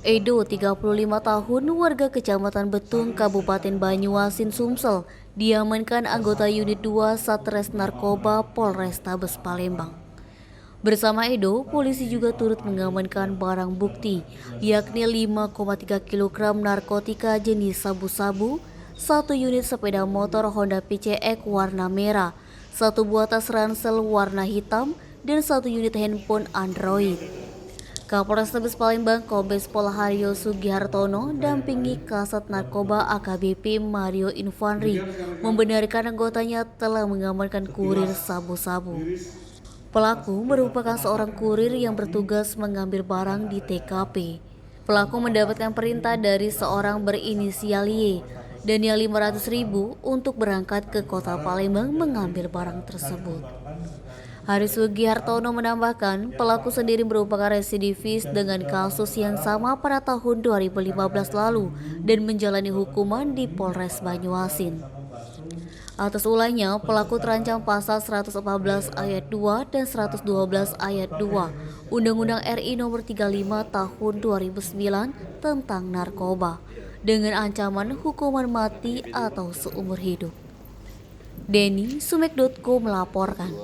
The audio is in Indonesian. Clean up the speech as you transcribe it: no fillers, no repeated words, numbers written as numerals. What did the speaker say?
Edo, 35 tahun, warga Kecamatan Betung, Kabupaten Banyuasin, Sumsel, diamankan anggota Unit 2 Satres Narkoba Polrestabes Palembang. Bersama Edo, polisi juga turut mengamankan barang bukti, yakni 5,3 kg narkotika jenis sabu-sabu, 1 unit sepeda motor Honda PCX warna merah, 1 buah tas ransel warna hitam, dan 1 unit handphone Android. Kapolres Tabes Palembang Kombes Pol Haryo Sugihartono dampingi Kasat Narkoba AKBP Mario Infanri membenarkan anggotanya telah mengamankan kurir sabu-sabu. Pelaku merupakan seorang kurir yang bertugas mengambil barang di TKP. Pelaku mendapatkan perintah dari seorang berinisial Y dan yang 500.000 untuk berangkat ke kota Palembang mengambil barang tersebut. Hari Sugihartono menambahkan, pelaku sendiri merupakan residivis dengan kasus yang sama pada tahun 2015 lalu dan menjalani hukuman di Polres Banyuasin. Atas ulahnya, pelaku terancam pasal 114 ayat 2 dan 112 ayat 2 Undang-Undang RI Nomor 35 Tahun 2009 tentang narkoba dengan ancaman hukuman mati atau seumur hidup. Denny Sumek.co melaporkan.